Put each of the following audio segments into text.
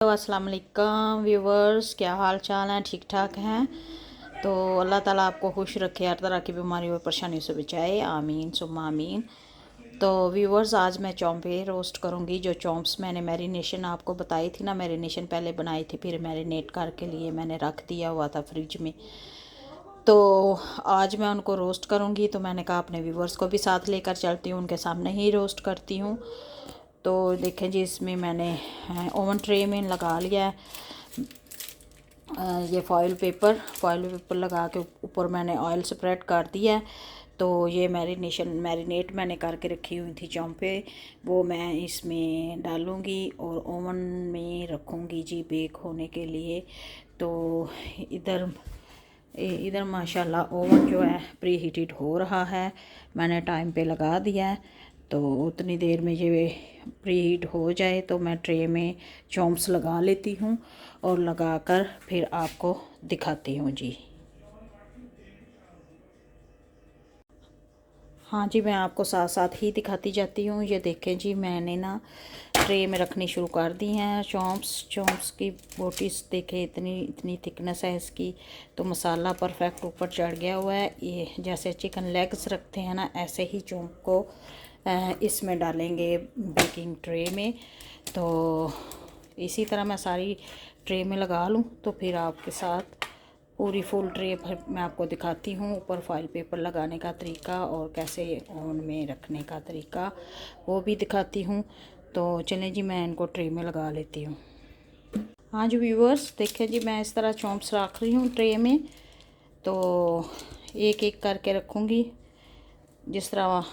तो अस्सलाम वालेकुम व्यूवर्स, क्या हाल चाल हैं? ठीक ठाक हैं? तो अल्लाह ताला आपको खुश रखे, हर तरह की बीमारी और परेशानियों से बचाए, आमीन सुम्मा आमीन। तो व्यूवर्स, आज मैं चौंपे रोस्ट करूँगी। जो चौंप्स मैंने मैरिनेशन आपको बताई थी ना, मैरिनेशन पहले बनाई थी, फिर मैरिनेट करके लिए मैंने रख दिया हुआ था फ्रिज में। तो आज मैं उनको रोस्ट करूँगी, तो मैंने कहा अपने व्यूवर्स को भी साथ लेकर चलती हूँ, उनके सामने ही रोस्ट करती हूँ। तो देखें जी, इसमें मैंने ओवन ट्रे में लगा लिया है ये फॉइल पेपर लगा के ऊपर मैंने ऑयल स्प्रेड कर दिया है। तो ये मैरिनेट मैंने करके रखी हुई थी चौंपे, वो मैं इसमें डालूँगी और ओवन में रखूँगी जी बेक होने के लिए। तो इधर इधर माशाल्लाह ओवन जो है प्री हीटेड हो रहा है, मैंने टाइम पे लगा दिया है। तो उतनी देर में ये प्री हीट हो जाए तो मैं ट्रे में चॉम्प्स लगा लेती हूँ और लगाकर फिर आपको दिखाती हूँ जी। हाँ जी, मैं आपको साथ साथ ही दिखाती जाती हूँ। ये देखें जी, मैंने ना ट्रे में रखनी शुरू कर दी हैं चॉम्प्स की बोटीज देखें, इतनी इतनी थिकनेस है इसकी। तो मसाला परफेक्ट ऊपर चढ़ गया हुआ है। ये जैसे चिकन लेग्स रखते हैं ना, ऐसे ही चॉम्प को इसमें डालेंगे बेकिंग ट्रे में। तो इसी तरह मैं सारी ट्रे में लगा लूँ तो फिर आपके साथ पूरी फुल ट्रे पर मैं आपको दिखाती हूँ। ऊपर फॉइल पेपर लगाने का तरीका और कैसे ओवन में रखने का तरीका वो भी दिखाती हूँ। तो चलें जी, मैं इनको ट्रे में लगा लेती हूँ। हाँ जी व्यूवर्स, देखें जी, मैं इस तरह चॉम्प्स रख रही हूँ ट्रे में। तो एक एक करके रखूँगी, जिस तरह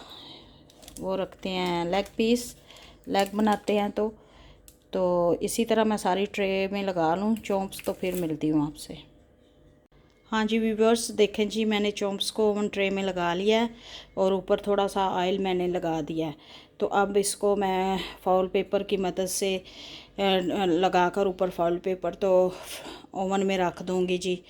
वो रखते हैं लेग बनाते हैं। तो इसी तरह मैं सारी ट्रे में लगा लूँ चॉम्प्स, तो फिर मिलती हूँ आपसे। हाँ जी व्यूवर्स, देखें जी, मैंने चॉम्प्स को ओवन ट्रे में लगा लिया है और ऊपर थोड़ा सा ऑयल मैंने लगा दिया है। तो अब इसको मैं फॉइल पेपर की मदद से लगाकर ऊपर फॉइल पेपर तो ओवन में रख दूँगी जी।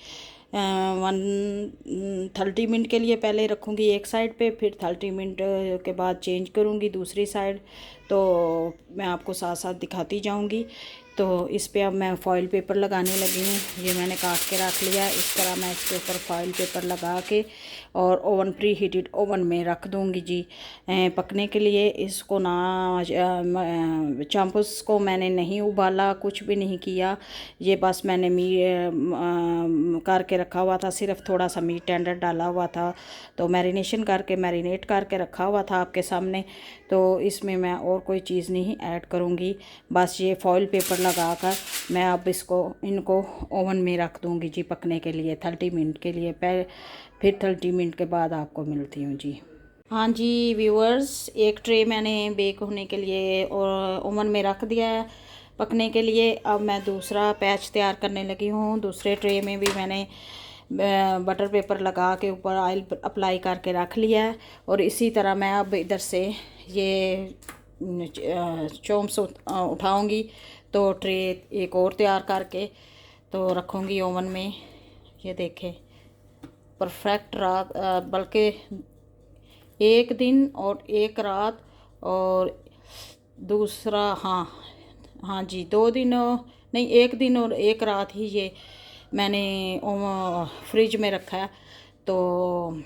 130 मिनट के लिए पहले रखूँगी एक साइड पे, फिर 30 मिनट के बाद चेंज करूँगी दूसरी साइड। तो मैं आपको साथ साथ दिखाती जाऊँगी। तो इस पे अब मैं फॉइल पेपर लगाने लगी हूँ। ये मैंने काट के रख लिया। इस तरह मैं इसके ऊपर फॉइल पेपर लगा के और ओवन प्री हीटेड ओवन में रख दूँगी जी पकने के लिए। इसको ना चांपुस को मैंने नहीं उबाला, कुछ भी नहीं किया। ये बस मैंने करके रखा हुआ था, सिर्फ थोड़ा सा मीट टेंडर डाला हुआ था। तो मैरिनेट करके रखा हुआ था आपके सामने। तो इसमें मैं और कोई चीज़ नहीं ऐड करूँगी, बस ये फॉइल पेपर लगाकर मैं अब इनको ओवन में रख दूँगी जी पकने के लिए 30 मिनट के लिए। फिर 30 मिनट के बाद आपको मिलती हूँ जी। हाँ जी व्यूअर्स, एक ट्रे मैंने बेक होने के लिए और ओवन में रख दिया है पकने के लिए। अब मैं दूसरा पैच तैयार करने लगी हूँ। दूसरे ट्रे में भी मैंने बटर पेपर लगा के ऊपर ऑयल अप्लाई करके रख लिया है। और इसी तरह मैं अब इधर से ये चॉम्प्स उठाऊंगी तो ट्रे एक और तैयार करके तो रखूँगी ओवन में। ये देखें, परफेक्ट रात, बल्कि एक दिन और एक रात और दूसरा, हाँ जी, 2 दिन नहीं, एक दिन और एक रात ही ये मैंने फ्रिज में रखा है। तो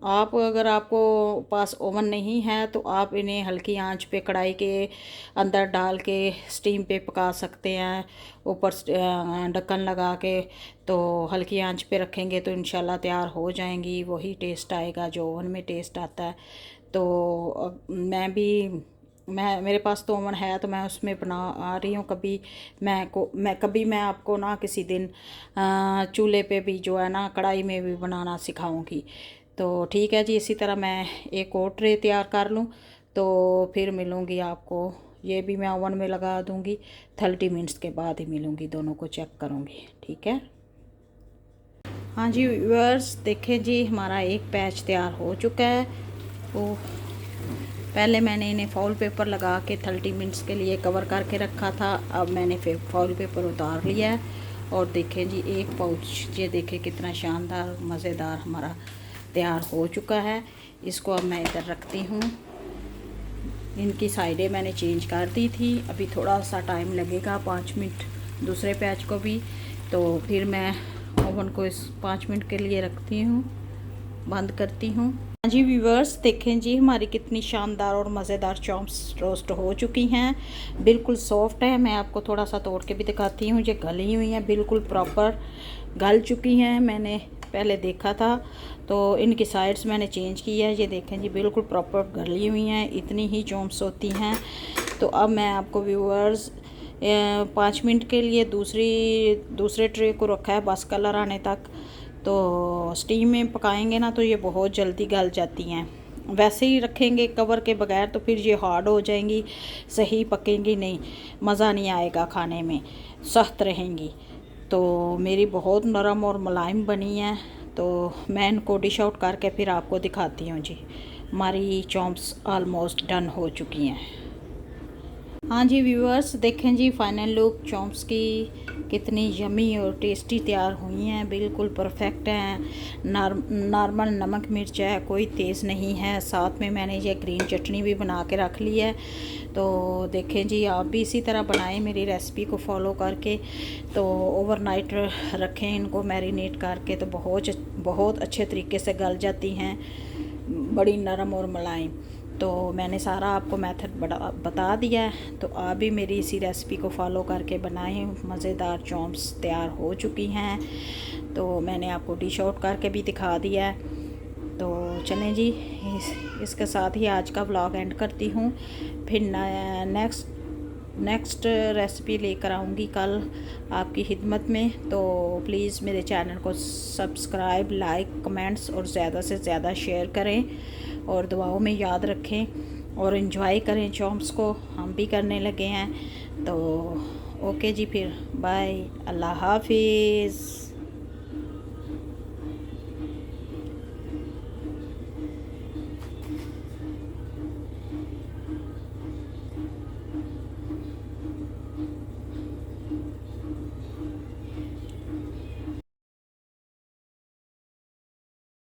आप अगर आपको पास ओवन नहीं है तो आप इन्हें हल्की आंच पे कढ़ाई के अंदर डाल के स्टीम पे पका सकते हैं, ऊपर ढक्कन लगा के। तो हल्की आंच पे रखेंगे तो इंशाल्लाह तैयार हो जाएंगी, वही टेस्ट आएगा जो ओवन में टेस्ट आता है। तो मैं मेरे पास तो ओवन है तो मैं उसमें बना आ रही हूँ। कभी मैं आपको ना किसी दिन चूल्हे पे भी जो है ना कढ़ाई में भी बनाना सिखाऊंगी। तो ठीक है जी, इसी तरह मैं एक और ट्रे तैयार कर लूँ तो फिर मिलूँगी आपको। ये भी मैं ओवन में लगा दूँगी, 30 मिनट्स के बाद ही मिलूँगी, दोनों को चेक करूँगी। ठीक है। हाँ जी व्यूअर्स, देखें जी, हमारा एक पैच तैयार हो चुका है। तो पहले मैंने इन्हें फॉइल पेपर लगा के 30 मिनट्स के लिए कवर करके रखा था। अब मैंने फिर फॉइल पेपर उतार लिया है और देखें जी, एक पाउच ये देखें कितना शानदार मज़ेदार हमारा तैयार हो चुका है। इसको अब मैं इधर रखती हूँ। इनकी साइडें मैंने चेंज कर दी थी, अभी थोड़ा सा टाइम लगेगा, 5 मिनट दूसरे प्याज को भी। तो फिर मैं ओवन को इस 5 मिनट के लिए रखती हूँ, बंद करती हूँ। हाँ जी व्यूवर्स, देखें जी हमारी कितनी शानदार और मज़ेदार चॉम्प्स रोस्ट हो चुकी हैं, बिल्कुल सॉफ्ट है। मैं आपको थोड़ा सा तोड़ के भी दिखाती हूँ। ये गली हुई हैं, बिल्कुल प्रॉपर गल चुकी हैं। मैंने पहले देखा था तो इनकी साइड्स मैंने चेंज की है। ये देखें जी बिल्कुल प्रॉपर गली हुई हैं। इतनी ही चॉम्प्स होती हैं। तो अब मैं आपको व्यूवर्स 5 मिनट के लिए दूसरे ट्रे को रखा है बस कलर आने तक। तो स्टीम में पकाएंगे ना तो ये बहुत जल्दी गल जाती हैं। वैसे ही रखेंगे कवर के बगैर तो फिर ये हार्ड हो जाएंगी, सही पकेंगी नहीं, मज़ा नहीं आएगा खाने में, सख्त रहेंगी। तो मेरी बहुत नरम और मुलायम बनी है। तो मैं इनको डिश आउट करके फिर आपको दिखाती हूँ जी। हमारी चॉम्प्स ऑलमोस्ट डन हो चुकी हैं। हाँ जी व्यूअर्स, देखें जी फाइनल लुक चॉम्प्स की कितनी यमी और टेस्टी तैयार हुई हैं, बिल्कुल परफेक्ट हैं। नॉर्मल नमक मिर्च है, कोई तेज़ नहीं है। साथ में मैंने ये ग्रीन चटनी भी बना के रख ली है। तो देखें जी आप भी इसी तरह बनाएं मेरी रेसिपी को फॉलो करके। तो ओवरनाइट रखें इनको मैरिनेट करके, तो बहुत अच्छे तरीके से गल जाती हैं, बड़ी नरम और मुलायम। तो मैंने सारा आपको मेथड बता दिया है। तो आप भी मेरी इसी रेसिपी को फॉलो करके बनाएं। मज़ेदार चॉम्प्स तैयार हो चुकी हैं। तो मैंने आपको डिश आउट करके भी दिखा दिया है। तो चलें जी, इसके साथ ही आज का व्लॉग एंड करती हूँ। फिर नेक्स्ट रेसिपी लेकर आऊँगी कल आपकी खिदमत में। तो प्लीज़ मेरे चैनल को सब्सक्राइब, लाइक, कमेंट्स और ज़्यादा से ज़्यादा शेयर करें और दुआओं में याद रखें और इन्जॉय करें चॉम्प्स को, हम भी करने लगे हैं। तो ओके जी, फिर बाय, अल्लाह हाफिज़।